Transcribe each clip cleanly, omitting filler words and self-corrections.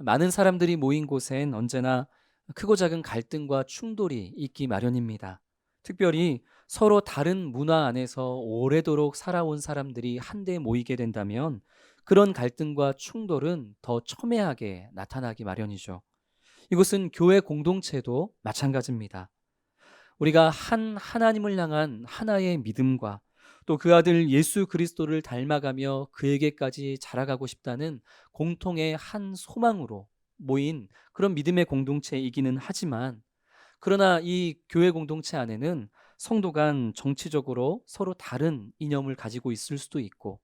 많은 사람들이 모인 곳엔 언제나 크고 작은 갈등과 충돌이 있기 마련입니다. 특별히 서로 다른 문화 안에서 오래도록 살아온 사람들이 한데 모이게 된다면 그런 갈등과 충돌은 더 첨예하게 나타나기 마련이죠. 이것은 교회 공동체도 마찬가지입니다. 우리가 한 하나님을 향한 하나의 믿음과 또 그 아들 예수 그리스도를 닮아가며 그에게까지 자라가고 싶다는 공통의 한 소망으로 모인 그런 믿음의 공동체이기는 하지만, 그러나 이 교회 공동체 안에는 성도 간 정치적으로 서로 다른 이념을 가지고 있을 수도 있고,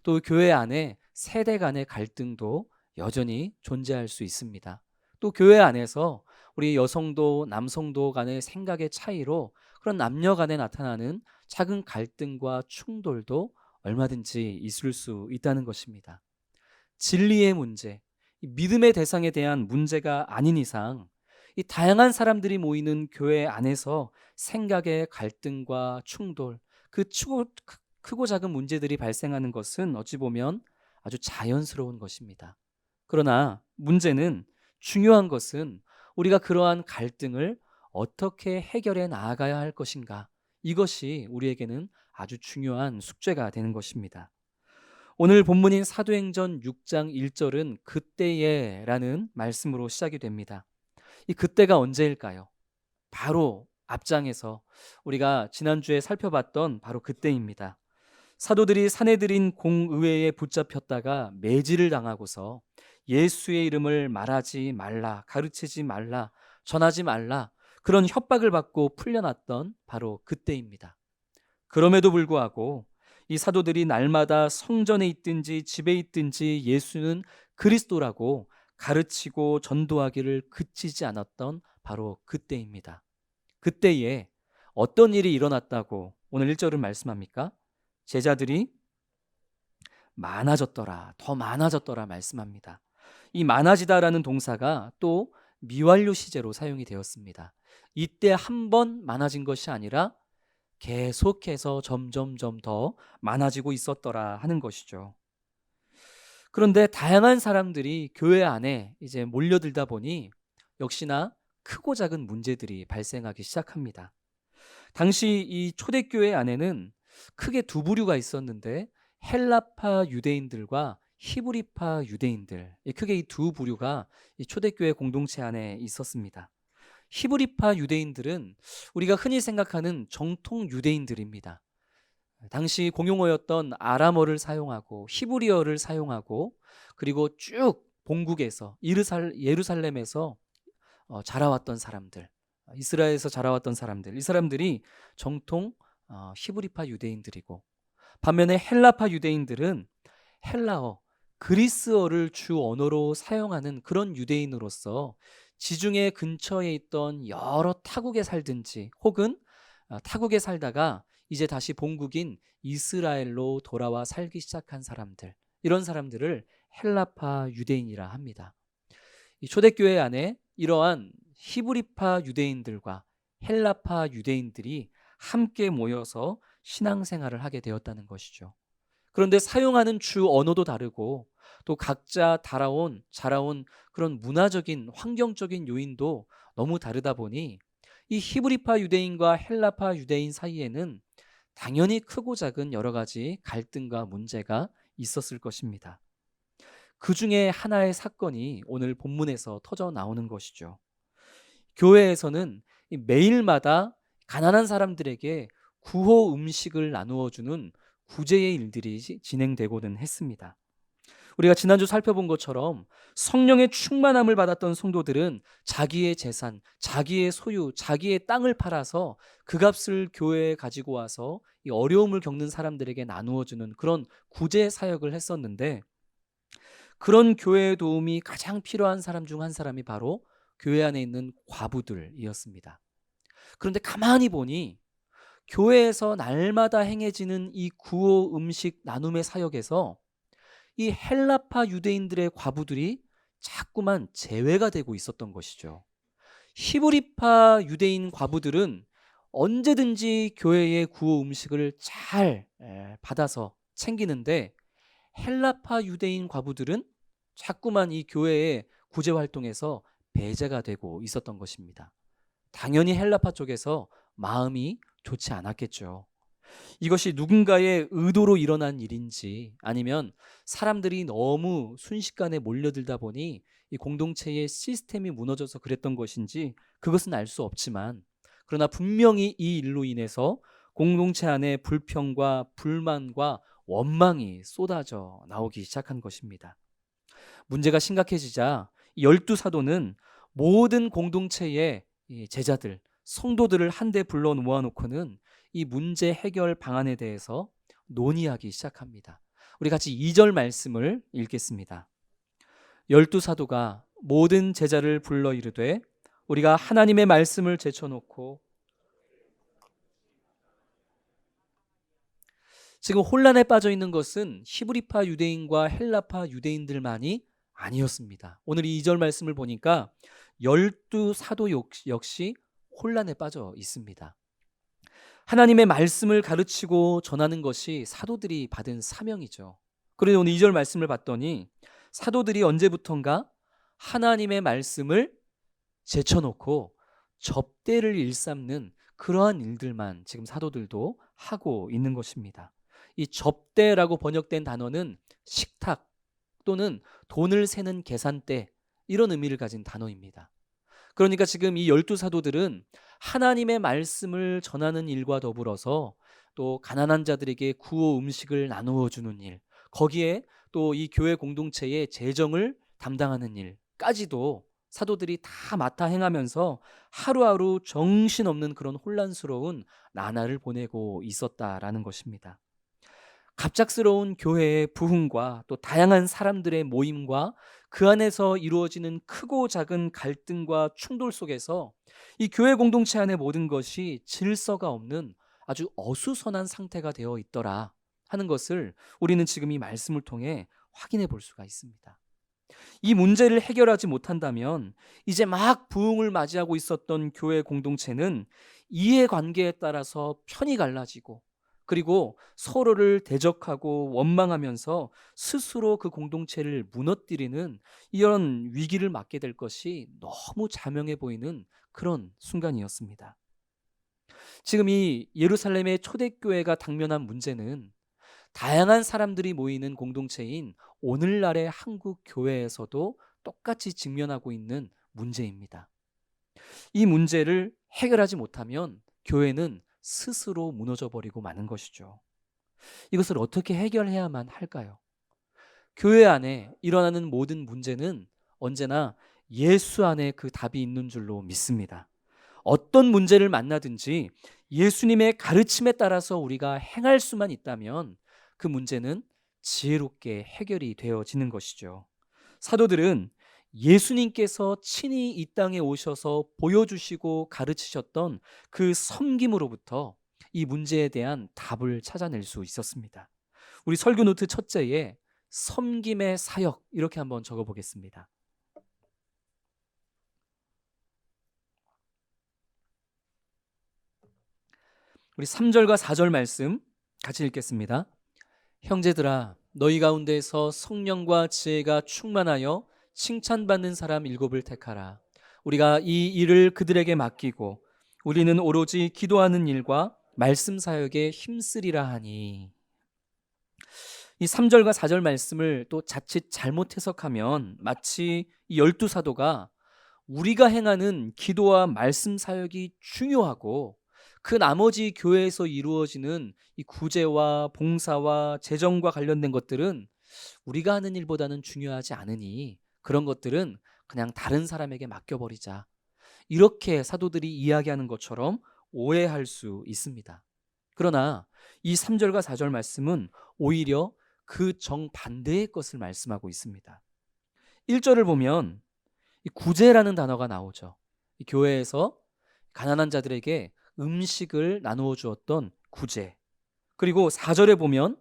또 교회 안에 세대 간의 갈등도 여전히 존재할 수 있습니다. 또 교회 안에서 우리 여성도 남성도 간의 생각의 차이로 그런 남녀 간에 나타나는 작은 갈등과 충돌도 얼마든지 있을 수 있다는 것입니다. 진리의 문제, 이 믿음의 대상에 대한 문제가 아닌 이상 이 다양한 사람들이 모이는 교회 안에서 생각의 갈등과 충돌, 크고 작은 문제들이 발생하는 것은 어찌 보면 아주 자연스러운 것입니다. 그러나 문제는, 중요한 것은 우리가 그러한 갈등을 어떻게 해결해 나아가야 할 것인가, 이것이 우리에게는 아주 중요한 숙제가 되는 것입니다. 오늘 본문인 사도행전 6장 1절은 그때에라는 말씀으로 시작이 됩니다. 이 그때가 언제일까요? 바로 앞장에서 우리가 지난주에 살펴봤던 바로 그때입니다. 사도들이 사내들인 공의회에 붙잡혔다가 매질을 당하고서 예수의 이름을 말하지 말라, 가르치지 말라, 전하지 말라, 그런 협박을 받고 풀려났던 바로 그때입니다. 그럼에도 불구하고 이 사도들이 날마다 성전에 있든지 집에 있든지 예수는 그리스도라고 가르치고 전도하기를 그치지 않았던 바로 그때입니다. 그때에 어떤 일이 일어났다고 오늘 1절은 말씀합니까? 제자들이 많아졌더라, 더 많아졌더라 말씀합니다. 이 많아지다라는 동사가 또 미완료 시제로 사용이 되었습니다. 이때 한 번 많아진 것이 아니라 계속해서 점점점 더 많아지고 있었더라 하는 것이죠. 그런데 다양한 사람들이 교회 안에 이제 몰려들다 보니 역시나 크고 작은 문제들이 발생하기 시작합니다. 당시 이 초대교회 안에는 크게 두 부류가 있었는데, 헬라파 유대인들과 히브리파 유대인들, 크게 이 두 부류가 이 초대교회 공동체 안에 있었습니다. 히브리파 유대인들은 우리가 흔히 생각하는 정통 유대인들입니다. 당시 공용어였던 아람어를 사용하고 히브리어를 사용하고, 그리고 쭉 본국에서 예루살렘에서 자라왔던 사람들, 이스라엘에서 자라왔던 사람들, 이 사람들이 정통 히브리파 유대인들이고, 반면에 헬라파 유대인들은 헬라어, 그리스어를 주 언어로 사용하는 그런 유대인으로서 지중해 근처에 있던 여러 타국에 살든지, 혹은 타국에 살다가 이제 다시 본국인 이스라엘로 돌아와 살기 시작한 사람들, 이런 사람들을 헬라파 유대인이라 합니다. 이 초대교회 안에 이러한 히브리파 유대인들과 헬라파 유대인들이 함께 모여서 신앙생활을 하게 되었다는 것이죠. 그런데 사용하는 주 언어도 다르고, 또 각자 자라온 그런 문화적인 환경적인 요인도 너무 다르다 보니 이 히브리파 유대인과 헬라파 유대인 사이에는 당연히 크고 작은 여러 가지 갈등과 문제가 있었을 것입니다. 그 중에 하나의 사건이 오늘 본문에서 터져 나오는 것이죠. 교회에서는 매일마다 가난한 사람들에게 구호 음식을 나누어 주는 구제의 일들이 진행되고는 했습니다. 우리가 지난주 살펴본 것처럼 성령의 충만함을 받았던 성도들은 자기의 재산, 자기의 소유, 자기의 땅을 팔아서 그 값을 교회에 가지고 와서 이 어려움을 겪는 사람들에게 나누어 주는 그런 구제 사역을 했었는데, 그런 교회의 도움이 가장 필요한 사람 중 한 사람이 바로 교회 안에 있는 과부들이었습니다. 그런데 가만히 보니 교회에서 날마다 행해지는 이 구호 음식 나눔의 사역에서 이 헬라파 유대인들의 과부들이 자꾸만 제외가 되고 있었던 것이죠. 히브리파 유대인 과부들은 언제든지 교회의 구호 음식을 잘 받아서 챙기는데, 헬라파 유대인 과부들은 자꾸만 이 교회의 구제 활동에서 배제가 되고 있었던 것입니다. 당연히 헬라파 쪽에서 마음이 좋지 않았겠죠. 이것이 누군가의 의도로 일어난 일인지 아니면 사람들이 너무 순식간에 몰려들다 보니 이 공동체의 시스템이 무너져서 그랬던 것인지 그것은 알 수 없지만, 그러나 분명히 이 일로 인해서 공동체 안에 불평과 불만과 원망이 쏟아져 나오기 시작한 것입니다. 문제가 심각해지자 이 열두 사도는 모든 공동체의 이 제자들, 성도들을 한데 불러 모아놓고는 이 문제 해결 방안에 대해서 논의하기 시작합니다. 우리 같이 2절 말씀을 읽겠습니다. 열두 사도가 모든 제자를 불러 이르되 우리가 하나님의 말씀을 제쳐놓고, 지금 혼란에 빠져 있는 것은 히브리파 유대인과 헬라파 유대인들만이 아니었습니다. 오늘 이 2절 말씀을 보니까 열두 사도 역시 혼란에 빠져 있습니다. 하나님의 말씀을 가르치고 전하는 것이 사도들이 받은 사명이죠. 그런데 오늘 2절 말씀을 봤더니 사도들이 언제부턴가 하나님의 말씀을 제쳐놓고 접대를 일삼는 그러한 일들만 지금 사도들도 하고 있는 것입니다. 이 접대라고 번역된 단어는 식탁 또는 돈을 세는 계산대, 이런 의미를 가진 단어입니다. 그러니까 지금 이 열두 사도들은 하나님의 말씀을 전하는 일과 더불어서 또 가난한 자들에게 구호 음식을 나누어 주는 일, 거기에 또 이 교회 공동체의 재정을 담당하는 일까지도 사도들이 다 맡아 행하면서 하루하루 정신없는 그런 혼란스러운 나날을 보내고 있었다라는 것입니다. 갑작스러운 교회의 부흥과 또 다양한 사람들의 모임과 그 안에서 이루어지는 크고 작은 갈등과 충돌 속에서 이 교회 공동체 안의 모든 것이 질서가 없는 아주 어수선한 상태가 되어 있더라 하는 것을 우리는 지금 이 말씀을 통해 확인해 볼 수가 있습니다. 이 문제를 해결하지 못한다면 이제 막 부흥을 맞이하고 있었던 교회 공동체는 이해관계에 따라서 편이 갈라지고, 그리고 서로를 대적하고 원망하면서 스스로 그 공동체를 무너뜨리는 이런 위기를 맞게 될 것이 너무 자명해 보이는 그런 순간이었습니다. 지금 이 예루살렘의 초대교회가 당면한 문제는 다양한 사람들이 모이는 공동체인 오늘날의 한국 교회에서도 똑같이 직면하고 있는 문제입니다. 이 문제를 해결하지 못하면 교회는 스스로 무너져 버리고 마는 것이죠. 이것을 어떻게 해결해야만 할까요? 교회 안에 일어나는 모든 문제는 언제나 예수 안에 그 답이 있는 줄로 믿습니다. 어떤 문제를 만나든지 예수님의 가르침에 따라서 우리가 행할 수만 있다면 그 문제는 지혜롭게 해결이 되어지는 것이죠. 사도들은 예수님께서 친히 이 땅에 오셔서 보여주시고 가르치셨던 그 섬김으로부터 이 문제에 대한 답을 찾아낼 수 있었습니다. 우리 설교 노트 첫째에 섬김의 사역, 이렇게 한번 적어보겠습니다. 우리 3절과 4절 말씀 같이 읽겠습니다. 형제들아, 너희 가운데서 성령과 지혜가 충만하여 칭찬받는 사람 7을 택하라. 우리가 이 일을 그들에게 맡기고 우리는 오로지 기도하는 일과 말씀 사역에 힘쓰리라 하니. 이 3절과 4절 말씀을 또 자칫 잘못 해석하면 마치 이 열두 사도가 우리가 행하는 기도와 말씀 사역이 중요하고 그 나머지 교회에서 이루어지는 이 구제와 봉사와 재정과 관련된 것들은 우리가 하는 일보다는 중요하지 않으니 그런 것들은 그냥 다른 사람에게 맡겨버리자, 이렇게 사도들이 이야기하는 것처럼 오해할 수 있습니다. 그러나 이 3절과 4절 말씀은 오히려 그 정반대의 것을 말씀하고 있습니다. 1절을 보면 이 구제라는 단어가 나오죠. 이 교회에서 가난한 자들에게 음식을 나누어 주었던 구제. 그리고 4절에 보면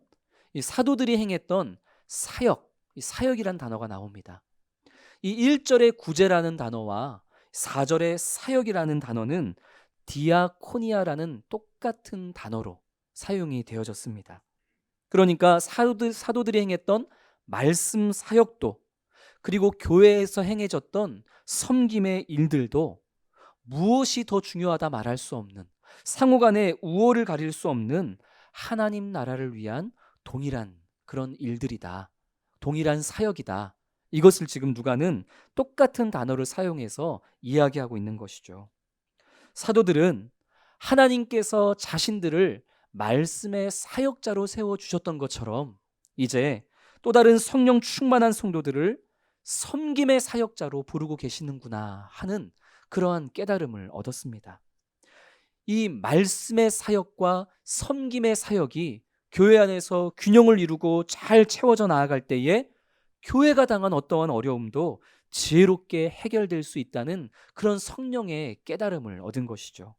이 사도들이 행했던 사역, 이 사역이란 단어가 나옵니다. 이 1절의 구제라는 단어와 4절의 사역이라는 단어는 디아코니아라는 똑같은 단어로 사용이 되어졌습니다. 그러니까 사도들이 행했던 말씀 사역도 그리고 교회에서 행해졌던 섬김의 일들도 무엇이 더 중요하다 말할 수 없는, 상호 간의 우호를 가릴 수 없는 하나님 나라를 위한 동일한 그런 일들이다. 동일한 사역이다. 이것을 지금 누가는 똑같은 단어를 사용해서 이야기하고 있는 것이죠. 사도들은 하나님께서 자신들을 말씀의 사역자로 세워주셨던 것처럼 이제 또 다른 성령 충만한 성도들을 섬김의 사역자로 부르고 계시는구나 하는 그러한 깨달음을 얻었습니다. 이 말씀의 사역과 섬김의 사역이 교회 안에서 균형을 이루고 잘 채워져 나아갈 때에 교회가 당한 어떠한 어려움도 지혜롭게 해결될 수 있다는 그런 성령의 깨달음을 얻은 것이죠.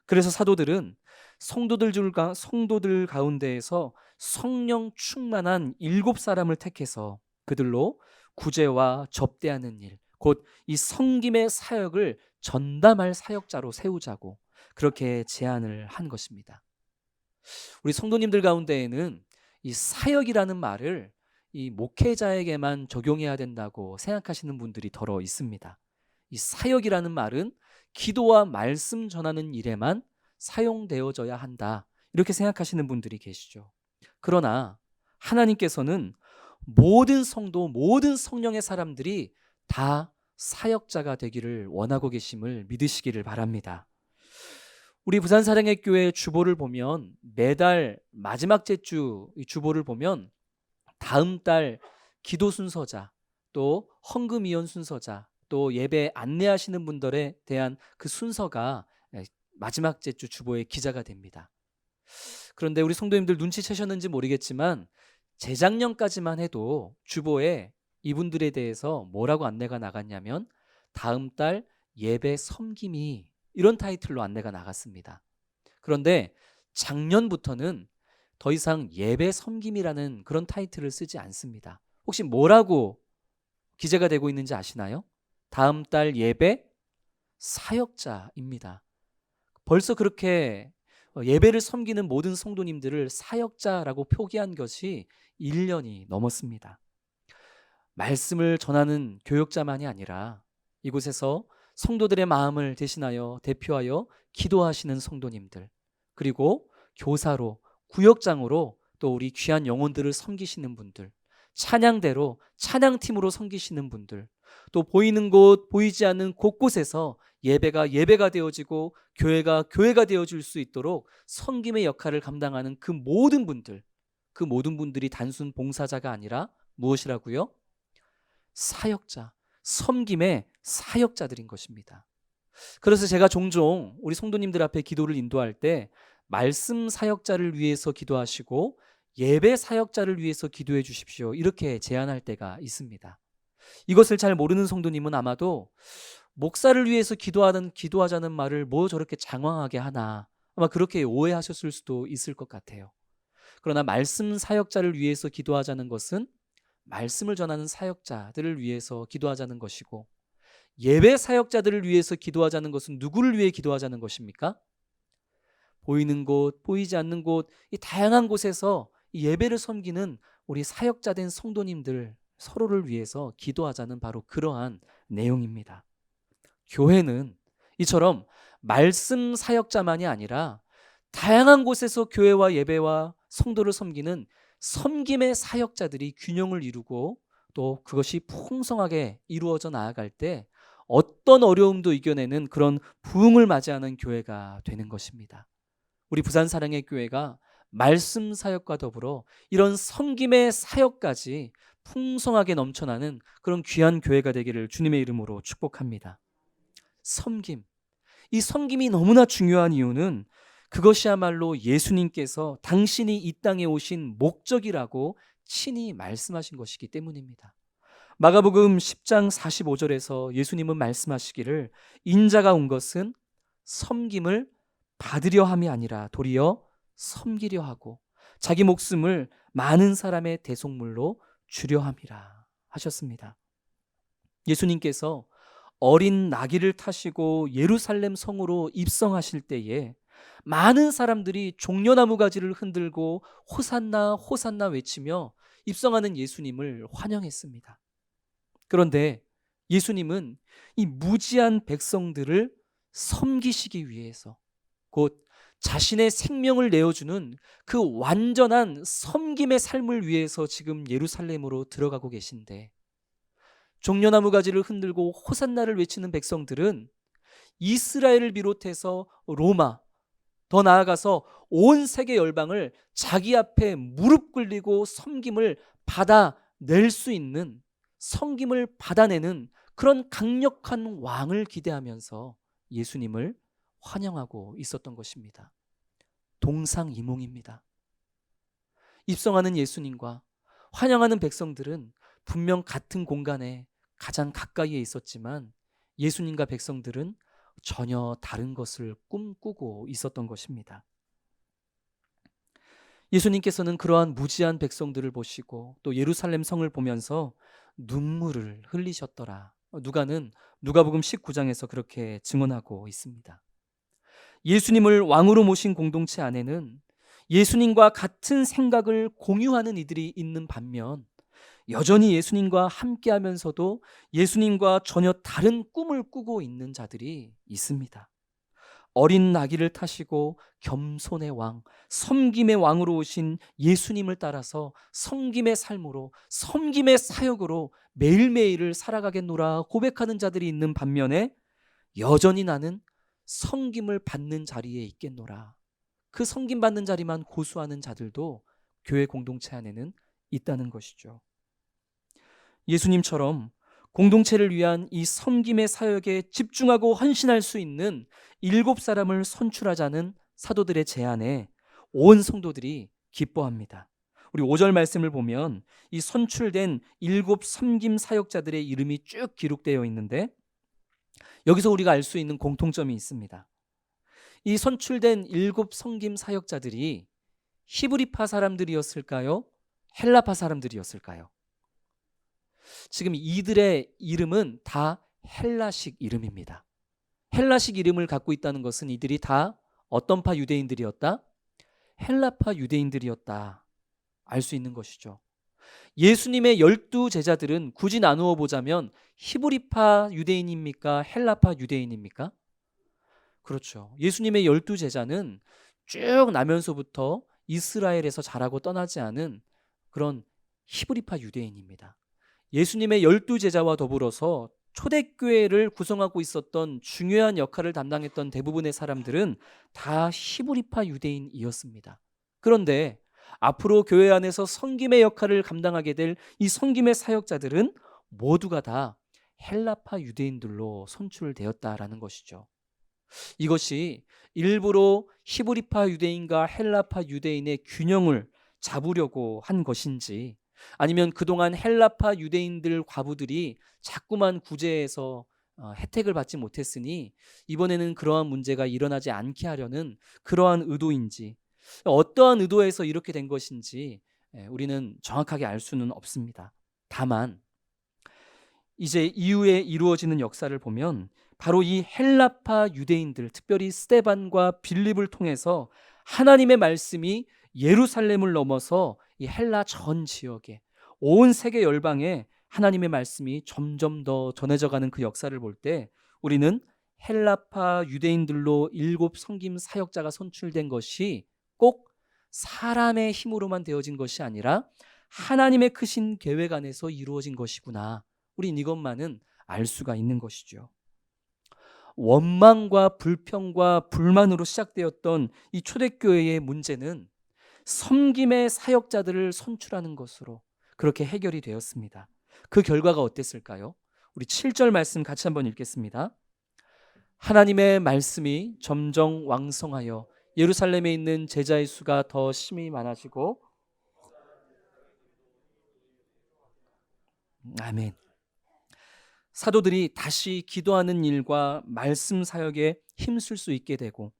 그래서 사도들은 성도들 가운데에서 성령 충만한 7사람을 택해서 그들로 구제와 접대하는 일, 곧 이 섬김의 사역을 전담할 사역자로 세우자고 그렇게 제안을 한 것입니다. 우리 성도님들 가운데에는 이 사역이라는 말을 이 목회자에게만 적용해야 된다고 생각하시는 분들이 더러 있습니다. 이 사역이라는 말은 기도와 말씀 전하는 일에만 사용되어져야 한다, 이렇게 생각하시는 분들이 계시죠. 그러나 하나님께서는 모든 성도, 모든 성령의 사람들이 다 사역자가 되기를 원하고 계심을 믿으시기를 바랍니다. 우리 부산사랑의교회 주보를 보면 매달 마지막 주 주보를 보면 다음 달 기도 순서자, 또 헌금위원 순서자, 또 예배 안내하시는 분들에 대한 그 순서가 마지막 주 주보에 기자가 됩니다. 그런데 우리 성도님들 눈치채셨는지 모르겠지만 재작년까지만 해도 주보에 이분들에 대해서 뭐라고 안내가 나갔냐면 다음 달 예배 섬김이, 이런 타이틀로 안내가 나갔습니다. 그런데 작년부터는 더 이상 예배 섬김이라는 그런 타이틀을 쓰지 않습니다. 혹시 뭐라고 기재가 되고 있는지 아시나요? 다음 달 예배 사역자입니다. 벌써 그렇게 예배를 섬기는 모든 성도님들을 사역자라고 표기한 것이 1년이 넘었습니다. 말씀을 전하는 교역자만이 아니라 이곳에서 성도들의 마음을 대신하여 대표하여 기도하시는 성도님들, 그리고 교사로, 구역장으로 또 우리 귀한 영혼들을 섬기시는 분들, 찬양대로 찬양팀으로 섬기시는 분들, 또 보이는 곳 보이지 않는 곳곳에서 예배가 되어지고 교회가 되어질 수 있도록 섬김의 역할을 감당하는 그 모든 분들이 단순 봉사자가 아니라 무엇이라고요? 사역자, 섬김의 사역자들인 것입니다. 그래서 제가 종종 우리 성도님들 앞에 기도를 인도할 때 말씀 사역자를 위해서 기도하시고 예배 사역자를 위해서 기도해 주십시오, 이렇게 제안할 때가 있습니다. 이것을 잘 모르는 성도님은 아마도 목사를 위해서 기도하자는 말을 뭐 저렇게 장황하게 하나, 아마 그렇게 오해하셨을 수도 있을 것 같아요. 그러나 말씀 사역자를 위해서 기도하자는 것은 말씀을 전하는 사역자들을 위해서 기도하자는 것이고, 예배 사역자들을 위해서 기도하자는 것은 누구를 위해 기도하자는 것입니까? 보이는 곳, 보이지 않는 곳, 이 다양한 곳에서 이 예배를 섬기는 우리 사역자된 성도님들 서로를 위해서 기도하자는 바로 그러한 내용입니다. 교회는 이처럼 말씀 사역자만이 아니라 다양한 곳에서 교회와 예배와 성도를 섬기는 섬김의 사역자들이 균형을 이루고 또 그것이 풍성하게 이루어져 나아갈 때 어떤 어려움도 이겨내는 그런 부흥을 맞이하는 교회가 되는 것입니다. 우리 부산사랑의 교회가 말씀 사역과 더불어 이런 섬김의 사역까지 풍성하게 넘쳐나는 그런 귀한 교회가 되기를 주님의 이름으로 축복합니다. 섬김, 이 섬김이 너무나 중요한 이유는 그것이야말로 예수님께서 당신이 이 땅에 오신 목적이라고 친히 말씀하신 것이기 때문입니다. 마가복음 10장 45절에서 예수님은 말씀하시기를 인자가 온 것은 섬김을 받으려 함이 아니라 도리어 섬기려 하고 자기 목숨을 많은 사람의 대속물로 주려 함이라 하셨습니다. 예수님께서 어린 나귀를 타시고 예루살렘 성으로 입성하실 때에 많은 사람들이 종려나무 가지를 흔들고 호산나 호산나 외치며 입성하는 예수님을 환영했습니다. 그런데 예수님은 이 무지한 백성들을 섬기시기 위해서, 곧 자신의 생명을 내어주는 그 완전한 섬김의 삶을 위해서 지금 예루살렘으로 들어가고 계신데, 종려나무 가지를 흔들고 호산나를 외치는 백성들은 이스라엘을 비롯해서 로마, 더 나아가서 온 세계 열방을 자기 앞에 무릎 꿇리고 섬김을 받아낼 수 있는, 섬김을 받아내는 그런 강력한 왕을 기대하면서 예수님을 환영하고 있었던 것입니다. 동상이몽입니다. 입성하는 예수님과 환영하는 백성들은 분명 같은 공간에 가장 가까이에 있었지만 예수님과 백성들은 전혀 다른 것을 꿈꾸고 있었던 것입니다. 예수님께서는 그러한 무지한 백성들을 보시고 또 예루살렘 성을 보면서 눈물을 흘리셨더라. 누가복음 19장에서 그렇게 증언하고 있습니다. 예수님을 왕으로 모신 공동체 안에는 예수님과 같은 생각을 공유하는 이들이 있는 반면, 여전히 예수님과 함께 하면서도 예수님과 전혀 다른 꿈을 꾸고 있는 자들이 있습니다. 어린 나귀를 타시고 겸손의 왕, 섬김의 왕으로 오신 예수님을 따라서 섬김의 삶으로, 섬김의 사역으로 매일매일을 살아가겠노라 고백하는 자들이 있는 반면에, 여전히 나는 섬김을 받는 자리에 있겠노라, 그 섬김 받는 자리만 고수하는 자들도 교회 공동체 안에는 있다는 것이죠. 예수님처럼 공동체를 위한 이 섬김의 사역에 집중하고 헌신할 수 있는 7사람을 선출하자는 사도들의 제안에 온 성도들이 기뻐합니다. 우리 5절 말씀을 보면 이 선출된 7 섬김 사역자들의 이름이 쭉 기록되어 있는데, 여기서 우리가 알 수 있는 공통점이 있습니다. 이 선출된 7 섬김 사역자들이 히브리파 사람들이었을까요? 헬라파 사람들이었을까요? 지금 이들의 이름은 다 헬라식 이름입니다. 헬라식 이름을 갖고 있다는 것은 이들이 다 어떤 파 유대인들이었다? 헬라파 유대인들이었다 알 수 있는 것이죠. 예수님의 12 제자들은 굳이 나누어 보자면 히브리파 유대인입니까? 헬라파 유대인입니까? 그렇죠. 예수님의 12 제자는 쭉 나면서부터 이스라엘에서 자라고 떠나지 않은 그런 히브리파 유대인입니다. 예수님의 12 제자와 더불어서 초대교회를 구성하고 있었던 중요한 역할을 담당했던 대부분의 사람들은 다 히브리파 유대인이었습니다. 그런데 앞으로 교회 안에서 섬김의 역할을 감당하게 될 이 섬김의 사역자들은 모두가 다 헬라파 유대인들로 선출되었다라는 것이죠. 이것이 일부러 히브리파 유대인과 헬라파 유대인의 균형을 잡으려고 한 것인지, 아니면 그동안 헬라파 유대인들 과부들이 자꾸만 구제해서 혜택을 받지 못했으니 이번에는 그러한 문제가 일어나지 않게 하려는 그러한 의도인지, 어떠한 의도에서 이렇게 된 것인지 우리는 정확하게 알 수는 없습니다. 다만 이제 이후에 이루어지는 역사를 보면 바로 이 헬라파 유대인들, 특별히 스데반과 빌립을 통해서 하나님의 말씀이 예루살렘을 넘어서 이 헬라 전 지역에, 온 세계 열방에 하나님의 말씀이 점점 더 전해져 가는 그 역사를 볼 때 우리는 헬라파 유대인들로 7 섬김 사역자가 선출된 것이 꼭 사람의 힘으로만 되어진 것이 아니라 하나님의 크신 계획 안에서 이루어진 것이구나, 우린 이것만은 알 수가 있는 것이죠. 원망과 불평과 불만으로 시작되었던 이 초대교회의 문제는 섬김의 사역자들을 선출하는 것으로 그렇게 해결이 되었습니다. 그 결과가 어땠을까요? 우리 7절 말씀 같이 한번 읽겠습니다. 하나님의 말씀이 점점 왕성하여 예루살렘에 있는 제자의 수가 더 심히 많아지고, 아멘. 사도들이 다시 기도하는 일과 말씀 사역에 힘쓸 수 있게 되고,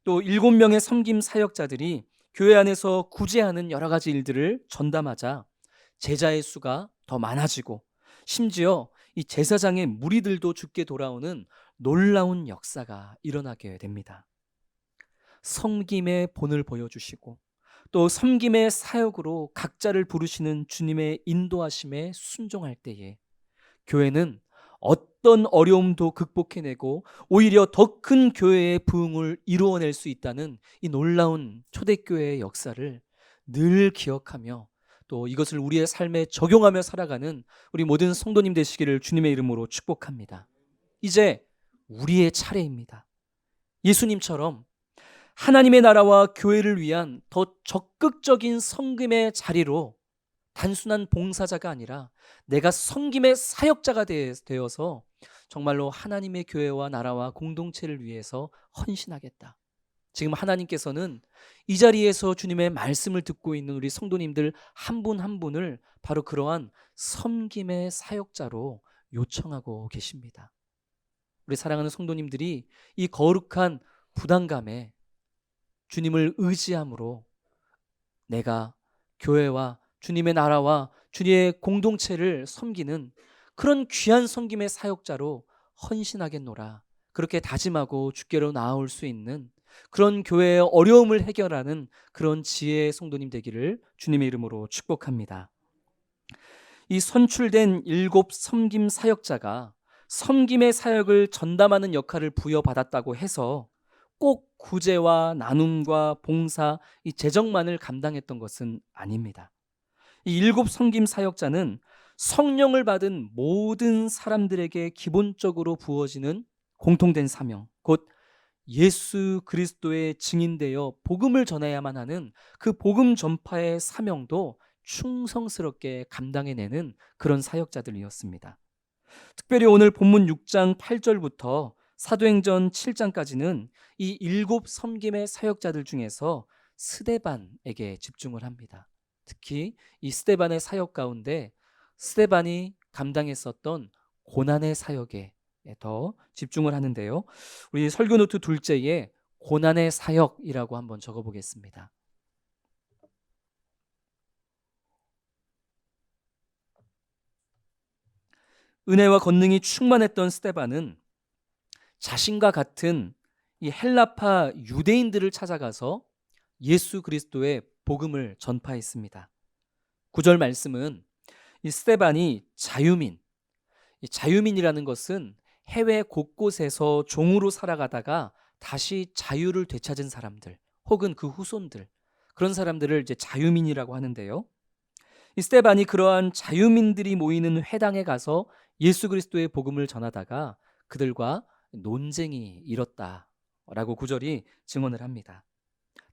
또 7명의 섬김 사역자들이 교회 안에서 구제하는 여러 가지 일들을 전담하자 제자의 수가 더 많아지고, 심지어 이 제사장의 무리들도 죽게 돌아오는 놀라운 역사가 일어나게 됩니다. 섬김의 본을 보여주시고 또 섬김의 사역으로 각자를 부르시는 주님의 인도하심에 순종할 때에 교회는 어떤 어려움도 극복해내고 오히려 더 큰 교회의 부흥을 이루어낼 수 있다는 이 놀라운 초대교회의 역사를 늘 기억하며 또 이것을 우리의 삶에 적용하며 살아가는 우리 모든 성도님 되시기를 주님의 이름으로 축복합니다. 이제 우리의 차례입니다. 예수님처럼 하나님의 나라와 교회를 위한 더 적극적인 섬김의 자리로 단순한 봉사자가 아니라 내가 섬김의 사역자가 되어서 정말로 하나님의 교회와 나라와 공동체를 위해서 헌신하겠다. 지금 하나님께서는 이 자리에서 주님의 말씀을 듣고 있는 우리 성도님들 한 분 한 분을 바로 그러한 섬김의 사역자로 요청하고 계십니다. 우리 사랑하는 성도님들이 이 거룩한 부담감에 주님을 의지함으로 내가 교회와 주님의 나라와 주님의 공동체를 섬기는 그런 귀한 섬김의 사역자로 헌신하겠노라. 그렇게 다짐하고 주께로 나아올 수 있는 그런 교회의 어려움을 해결하는 그런 지혜의 성도님 되기를 주님의 이름으로 축복합니다. 이 선출된 7 섬김 사역자가 섬김의 사역을 전담하는 역할을 부여받았다고 해서 꼭 구제와 나눔과 봉사, 이 재정만을 감당했던 것은 아닙니다. 이 7 섬김 사역자는 성령을 받은 모든 사람들에게 기본적으로 부어지는 공통된 사명, 곧 예수 그리스도의 증인되어 복음을 전해야만 하는 그 복음 전파의 사명도 충성스럽게 감당해내는 그런 사역자들이었습니다. 특별히 오늘 본문 6장 8절부터 사도행전 7장까지는 이 7 섬김의 사역자들 중에서 스데반에게 집중을 합니다. 특히 이 스데반의 사역 가운데 스데반이 감당했었던 고난의 사역에 더 집중을 하는데요. 우리 설교 노트 둘째에 고난의 사역이라고 한번 적어보겠습니다. 은혜와 권능이 충만했던 스데반은 자신과 같은 이 헬라파 유대인들을 찾아가서 예수 그리스도의 복음을 전파했습니다. 9절 말씀은 이 스데반이 이 자유민이라는 것은 해외 곳곳에서 종으로 살아가다가 다시 자유를 되찾은 사람들 혹은 그 후손들, 그런 사람들을 이제 자유민이라고 하는데요. 이 스데반이 그러한 자유민들이 모이는 회당에 가서 예수 그리스도의 복음을 전하다가 그들과 논쟁이 일었다라고 9절이 증언을 합니다.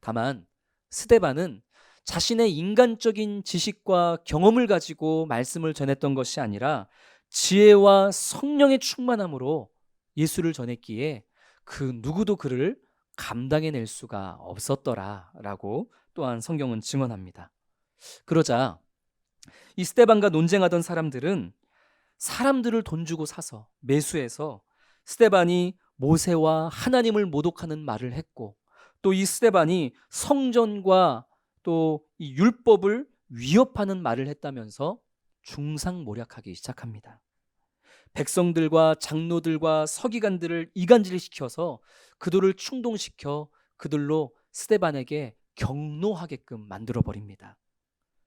다만 스데반은 자신의 인간적인 지식과 경험을 가지고 말씀을 전했던 것이 아니라 지혜와 성령의 충만함으로 예수를 전했기에 그 누구도 그를 감당해낼 수가 없었더라라고 또한 성경은 증언합니다. 그러자 이 스데반과 논쟁하던 사람들은 사람들을 돈 주고 사서 매수해서 스데반이 모세와 하나님을 모독하는 말을 했고, 또 이 스데반이 성전과 또 이 율법을 위협하는 말을 했다면서 중상모략하기 시작합니다. 백성들과 장로들과 서기관들을 이간질시켜서 그들을 충동시켜 그들로 스데반에게 경노하게끔 만들어 버립니다.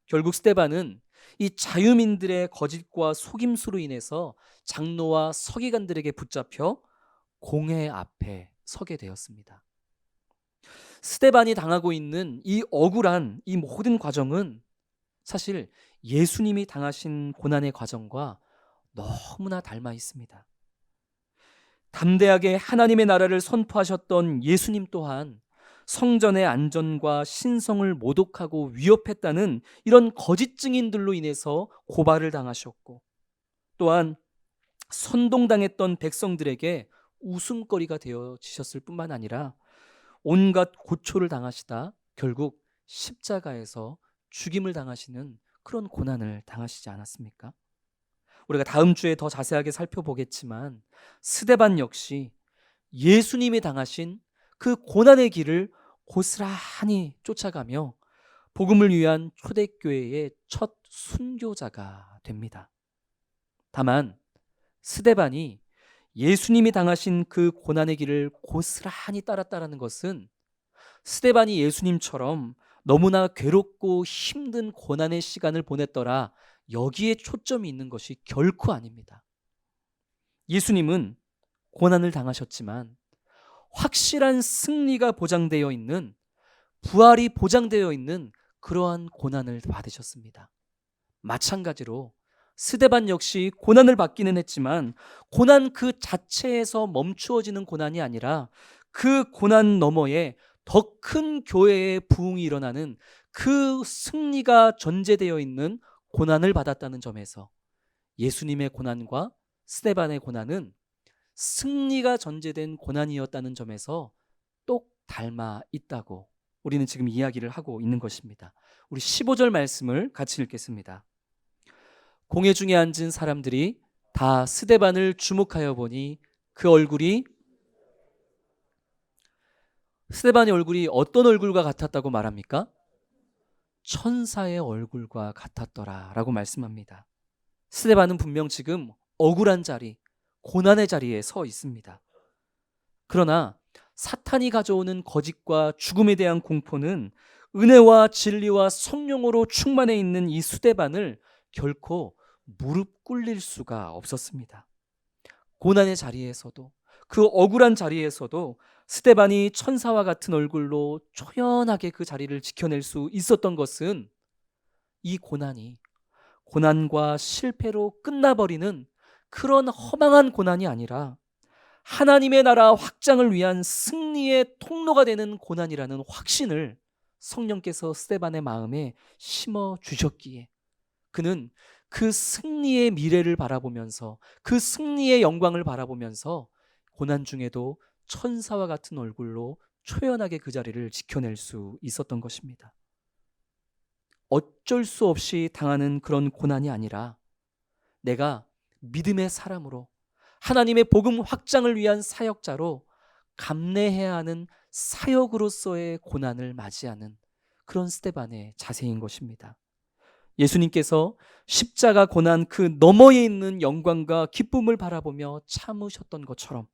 결국 스데반은 이 자유민들의 거짓과 속임수로 인해서 장로와 서기관들에게 붙잡혀 공회 앞에 서게 되었습니다. 스데반이 당하고 있는 이 억울한 이 모든 과정은 사실 예수님이 당하신 고난의 과정과 너무나 닮아 있습니다. 담대하게 하나님의 나라를 선포하셨던 예수님 또한 성전의 안전과 신성을 모독하고 위협했다는 이런 거짓 증인들로 인해서 고발을 당하셨고, 또한 선동당했던 백성들에게 웃음거리가 되어지셨을 뿐만 아니라 온갖 고초를 당하시다 결국 십자가에서 죽임을 당하시는 그런 고난을 당하시지 않았습니까? 우리가 다음 주에 더 자세하게 살펴보겠지만 스데반 역시 예수님이 당하신 그 고난의 길을 고스란히 쫓아가며 복음을 위한 초대교회의 첫 순교자가 됩니다. 다만 스데반이 예수님이 당하신 그 고난의 길을 고스란히 따랐다는 것은 스데반이 예수님처럼 너무나 괴롭고 힘든 고난의 시간을 보냈더라, 여기에 초점이 있는 것이 결코 아닙니다. 예수님은 고난을 당하셨지만 확실한 승리가 보장되어 있는, 부활이 보장되어 있는 그러한 고난을 받으셨습니다. 마찬가지로 스데반 역시 고난을 받기는 했지만 고난 그 자체에서 멈추어지는 고난이 아니라 그 고난 너머에 더 큰 교회의 부흥이 일어나는 그 승리가 전제되어 있는 고난을 받았다는 점에서 예수님의 고난과 스데반의 고난은 승리가 전제된 고난이었다는 점에서 똑 닮아 있다고 우리는 지금 이야기를 하고 있는 것입니다. 우리 15절 말씀을 같이 읽겠습니다. 공회 중에 앉은 사람들이 다 스데반을 주목하여 보니 그 얼굴이, 스데반의 얼굴이 어떤 얼굴과 같았다고 말합니까? 천사의 얼굴과 같았더라 라고 말씀합니다. 스데반은 분명 지금 억울한 자리, 고난의 자리에 서 있습니다. 그러나 사탄이 가져오는 거짓과 죽음에 대한 공포는 은혜와 진리와 성령으로 충만해 있는 이 스데반을 결코 무릎 꿇릴 수가 없었습니다. 고난의 자리에서도, 그 억울한 자리에서도 스데반이 천사와 같은 얼굴로 초연하게 그 자리를 지켜낼 수 있었던 것은 이 고난이 고난과 실패로 끝나버리는 그런 허망한 고난이 아니라 하나님의 나라 확장을 위한 승리의 통로가 되는 고난이라는 확신을 성령께서 스데반의 마음에 심어 주셨기에 그는 그 승리의 미래를 바라보면서, 그 승리의 영광을 바라보면서 고난 중에도 천사와 같은 얼굴로 초연하게 그 자리를 지켜낼 수 있었던 것입니다. 어쩔 수 없이 당하는 그런 고난이 아니라 내가 믿음의 사람으로 하나님의 복음 확장을 위한 사역자로 감내해야 하는 사역으로서의 고난을 맞이하는 그런 스데반의 자세인 것입니다. 예수님께서 십자가 고난 그 너머에 있는 영광과 기쁨을 바라보며 참으셨던 것처럼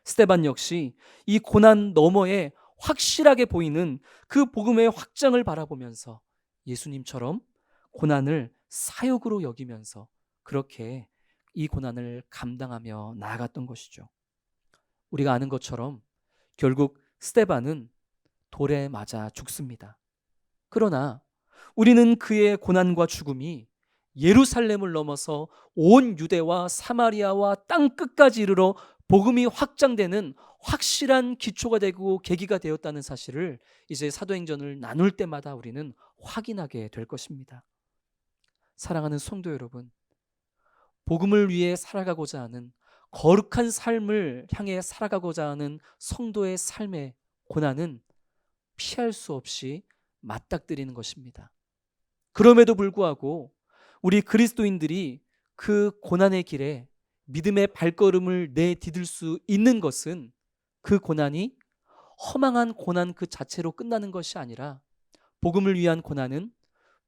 스데반 역시 이 고난 너머에 확실하게 보이는 그 복음의 확장을 바라보면서 예수님처럼 고난을 사역으로 여기면서 그렇게 이 고난을 감당하며 나아갔던 것이죠. 우리가 아는 것처럼 결국 스데반은 돌에 맞아 죽습니다. 그러나 우리는 그의 고난과 죽음이 예루살렘을 넘어서 온 유대와 사마리아와 땅 끝까지 이르러 복음이 확장되는 확실한 기초가 되고 계기가 되었다는 사실을 이제 사도행전을 나눌 때마다 우리는 확인하게 될 것입니다. 사랑하는 성도 여러분, 복음을 위해 살아가고자 하는, 거룩한 삶을 향해 살아가고자 하는 성도의 삶의 고난은 피할 수 없이 맞닥뜨리는 것입니다. 그럼에도 불구하고 우리 그리스도인들이 그 고난의 길에 믿음의 발걸음을 내디딜 수 있는 것은 그 고난이 허망한 고난 그 자체로 끝나는 것이 아니라 복음을 위한 고난은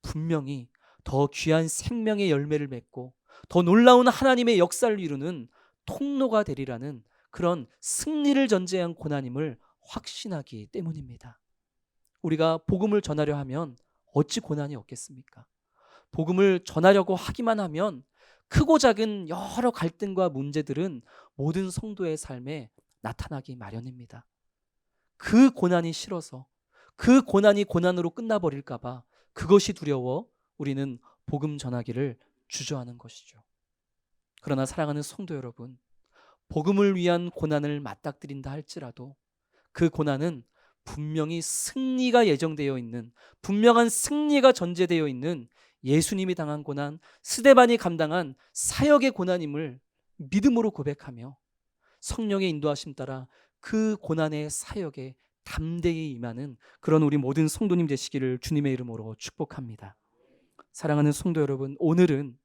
분명히 더 귀한 생명의 열매를 맺고 더 놀라운 하나님의 역사를 이루는 통로가 되리라는 그런 승리를 전제한 고난임을 확신하기 때문입니다. 우리가 복음을 전하려 하면 어찌 고난이 없겠습니까? 복음을 전하려고 하기만 하면 크고 작은 여러 갈등과 문제들은 모든 성도의 삶에 나타나기 마련입니다. 그 고난이 싫어서, 그 고난이 고난으로 끝나버릴까 봐 그것이 두려워 우리는 복음 전하기를 주저하는 것이죠. 그러나 사랑하는 성도 여러분, 복음을 위한 고난을 맞닥뜨린다 할지라도 그 고난은 분명히 승리가 예정되어 있는, 분명한 승리가 전제되어 있는 예수님이 당한 고난, 스데반이 감당한 사역의 고난임을 믿음으로 고백하며 성령의 인도하심 따라 그 고난의 사역에 담대히 임하는 그런 우리 모든 성도님 되시기를 주님의 이름으로 축복합니다. 사랑하는 성도 여러분, 오늘은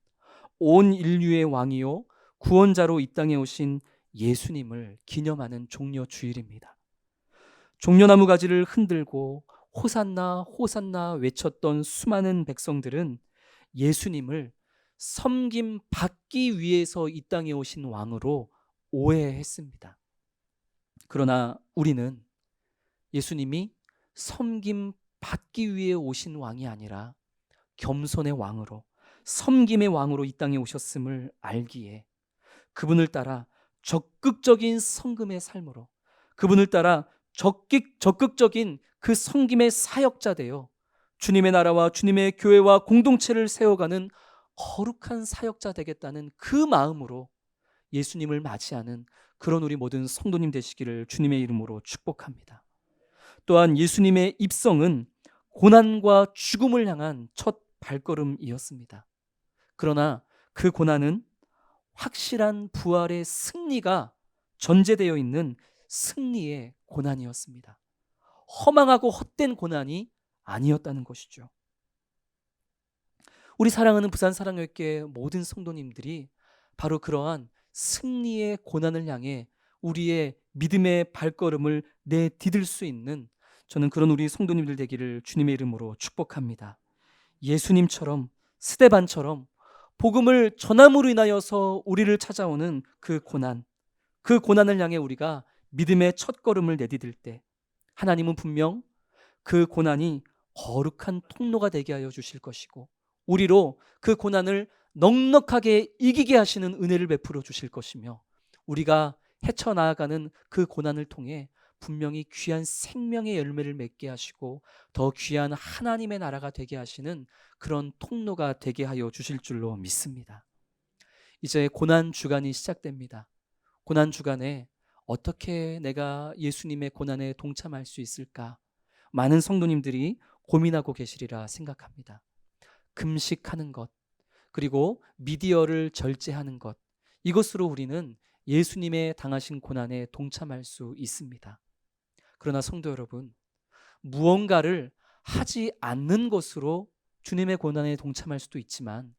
온 인류의 왕이요 구원자로 이 땅에 오신 예수님을 기념하는 종려 주일입니다. 종려나무 가지를 흔들고 호산나 호산나 외쳤던 수많은 백성들은 예수님을 섬김 받기 위해서 이 땅에 오신 왕으로 오해했습니다. 그러나 우리는 예수님이 섬김 받기 위해 오신 왕이 아니라 겸손의 왕으로, 섬김의 왕으로 이 땅에 오셨음을 알기에 그분을 따라 적극적인 섬김의 삶으로, 그분을 따라 적극적인 그 섬김의 사역자 되어 주님의 나라와 주님의 교회와 공동체를 세워가는 거룩한 사역자 되겠다는 그 마음으로 예수님을 맞이하는 그런 우리 모든 성도님 되시기를 주님의 이름으로 축복합니다. 또한 예수님의 입성은 고난과 죽음을 향한 첫 발걸음이었습니다. 그러나 그 고난은 확실한 부활의 승리가 전제되어 있는 승리의 고난이었습니다. 허망하고 헛된 고난이 아니었다는 것이죠. 우리 사랑하는 부산 사랑교회 모든 성도님들이 바로 그러한 승리의 고난을 향해 우리의 믿음의 발걸음을 내디딜 수 있는, 저는 그런 우리 성도님들 되기를 주님의 이름으로 축복합니다. 예수님처럼, 스데반처럼 복음을 전함으로 인하여서 우리를 찾아오는 그 고난을 향해 우리가 믿음의 첫걸음을 내디딜 때 하나님은 분명 그 고난이 거룩한 통로가 되게 하여 주실 것이고, 우리로 그 고난을 넉넉하게 이기게 하시는 은혜를 베풀어 주실 것이며, 우리가 헤쳐나아가는 그 고난을 통해 분명히 귀한 생명의 열매를 맺게 하시고 더 귀한 하나님의 나라가 되게 하시는 그런 통로가 되게 하여 주실 줄로 믿습니다. 이제 고난 주간이 시작됩니다. 고난 주간에 어떻게 내가 예수님의 고난에 동참할 수 있을까? 많은 성도님들이 고민하고 계시리라 생각합니다. 금식하는 것, 그리고 미디어를 절제하는 것, 이것으로 우리는 예수님의 당하신 고난에 동참할 수 있습니다. 그러나 성도 여러분, 무언가를 하지 않는 것으로 주님의 고난에 동참할 수도 있지만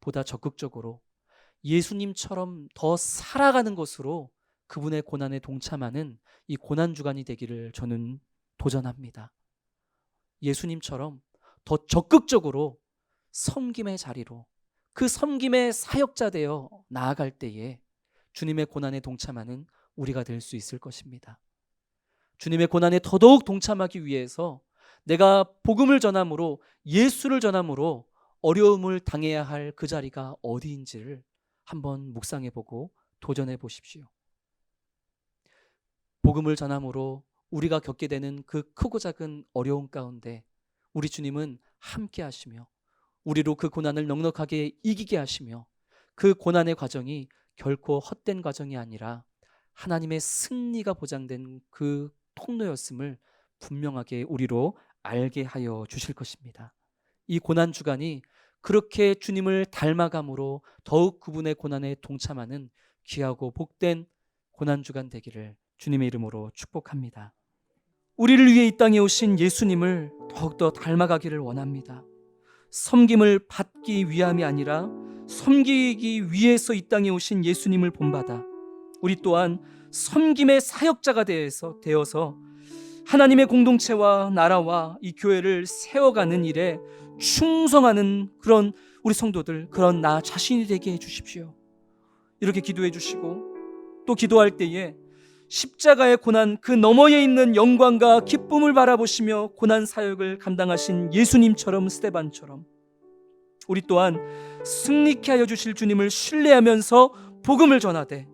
보다 적극적으로 예수님처럼 더 살아가는 것으로 그분의 고난에 동참하는 이 고난주간이 되기를 저는 도전합니다. 예수님처럼 더 적극적으로 섬김의 자리로, 그 섬김의 사역자 되어 나아갈 때에 주님의 고난에 동참하는 우리가 될 수 있을 것입니다. 주님의 고난에 더더욱 동참하기 위해서 내가 복음을 전함으로, 예수를 전함으로 어려움을 당해야 할 그 자리가 어디인지를 한번 묵상해 보고 도전해 보십시오. 복음을 전함으로 우리가 겪게 되는 그 크고 작은 어려움 가운데 우리 주님은 함께 하시며 우리로 그 고난을 넉넉하게 이기게 하시며, 그 고난의 과정이 결코 헛된 과정이 아니라 하나님의 승리가 보장된 그 통로였음을 분명하게 우리로 알게 하여 주실 것입니다. 이 고난 주간이 그렇게 주님을 닮아감으로 더욱 그분의 고난에 동참하는 귀하고 복된 고난 주간 되기를 주님의 이름으로 축복합니다. 우리를 위해 이 땅에 오신 예수님을 더욱더 닮아가기를 원합니다. 섬김을 받기 위함이 아니라 섬기기 위해서 이 땅에 오신 예수님을 본받아 우리 또한 섬김의 사역자가 되어서 하나님의 공동체와 나라와 이 교회를 세워가는 일에 충성하는 그런 우리 성도들, 그런 나 자신이 되게 해주십시오. 이렇게 기도해 주시고 또 기도할 때에 십자가의 고난 그 너머에 있는 영광과 기쁨을 바라보시며 고난 사역을 감당하신 예수님처럼, 스데반처럼 우리 또한 승리케 하여 주실 주님을 신뢰하면서 복음을 전하되,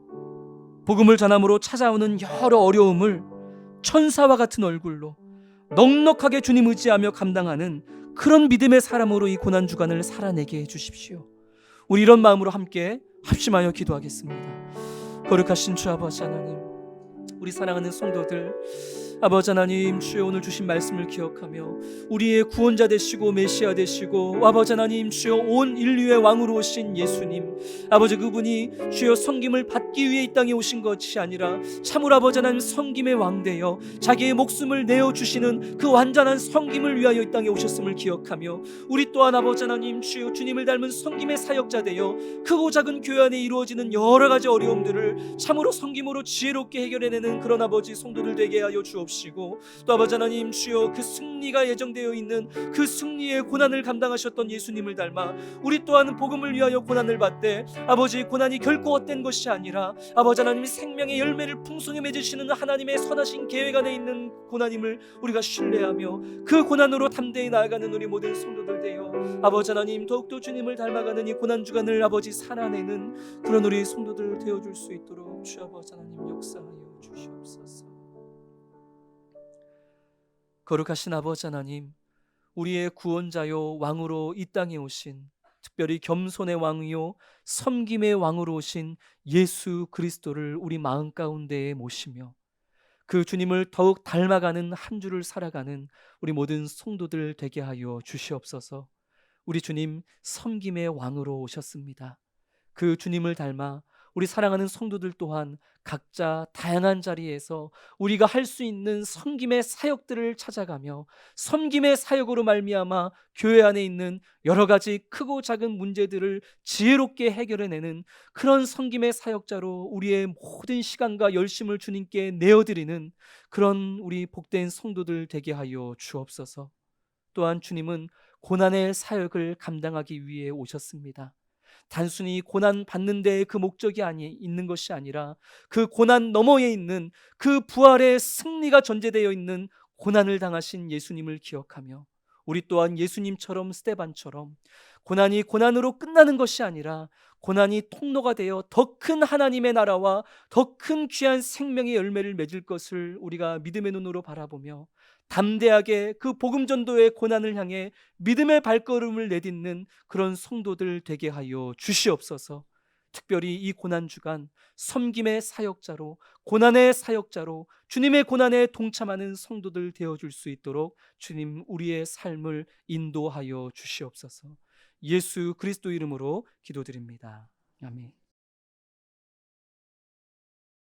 복음을 전함으로 찾아오는 여러 어려움을 천사와 같은 얼굴로 넉넉하게 주님 의지하며 감당하는 그런 믿음의 사람으로 이 고난 주간을 살아내게 해주십시오. 우리 이런 마음으로 함께 합심하여 기도하겠습니다. 거룩하신 주 아버지 하나님, 우리 사랑하는 성도들, 아버지 하나님, 주여 오늘 주신 말씀을 기억하며 우리의 구원자 되시고 메시아 되시고 아버지 하나님, 주여 온 인류의 왕으로 오신 예수님, 아버지 그분이 주여 섬김을 받기 위해 이 땅에 오신 것이 아니라 참으로 아버지 하나님 섬김의 왕 되어 자기의 목숨을 내어주시는 그 완전한 섬김을 위하여 이 땅에 오셨음을 기억하며 우리 또한 아버지 하나님, 주여 주님을 닮은 섬김의 사역자 되어 크고 작은 교회 안에 이루어지는 여러 가지 어려움들을 참으로 섬김으로 지혜롭게 해결해내는 그런 아버지 성도들 되게 하여 주옵소서. 주옵시고, 또 아버지 하나님 주여 그 승리가 예정되어 있는 그 승리의 고난을 감당하셨던 예수님을 닮아 우리 또한 복음을 위하여 고난을 받되 아버지 고난이 결코 헛된 것이 아니라 아버지 하나님 생명의 열매를 풍성히 맺으시는 하나님의 선하신 계획 안에 있는 고난임을 우리가 신뢰하며 그 고난으로 담대히 나아가는 우리 모든 성도들 되어 아버지 하나님 더욱더 주님을 닮아가는 이 고난 주간을 아버지 살아내는 그런 우리 성도들 되어줄 수 있도록 주 아버지 하나님 역사하여 주시옵소서. 거룩하신 아버지 하나님, 우리의 구원자요 왕으로 이 땅에 오신, 특별히 겸손의 왕이요 섬김의 왕으로 오신 예수 그리스도를 우리 마음 가운데에 모시며 그 주님을 더욱 닮아가는 한 주를 살아가는 우리 모든 성도들 되게 하여 주시옵소서. 우리 주님 섬김의 왕으로 오셨습니다. 그 주님을 닮아 우리 사랑하는 성도들 또한 각자 다양한 자리에서 우리가 할 수 있는 섬김의 사역들을 찾아가며 섬김의 사역으로 말미암아 교회 안에 있는 여러 가지 크고 작은 문제들을 지혜롭게 해결해내는 그런 섬김의 사역자로 우리의 모든 시간과 열심을 주님께 내어드리는 그런 우리 복된 성도들 되게 하여 주옵소서. 또한 주님은 고난의 사역을 감당하기 위해 오셨습니다. 단순히 고난 받는 데에 그 목적이 있는 것이 아니라 그 고난 너머에 있는 그 부활의 승리가 전제되어 있는 고난을 당하신 예수님을 기억하며 우리 또한 예수님처럼 스데반처럼 고난이 고난으로 끝나는 것이 아니라 고난이 통로가 되어 더 큰 하나님의 나라와 더 큰 귀한 생명의 열매를 맺을 것을 우리가 믿음의 눈으로 바라보며 담대하게 그 복음 전도의 고난을 향해 믿음의 발걸음을 내딛는 그런 성도들 되게 하여 주시옵소서. 특별히 이 고난 주간 섬김의 사역자로, 고난의 사역자로 주님의 고난에 동참하는 성도들 되어줄 수 있도록 주님 우리의 삶을 인도하여 주시옵소서. 예수 그리스도 이름으로 기도드립니다. 아멘.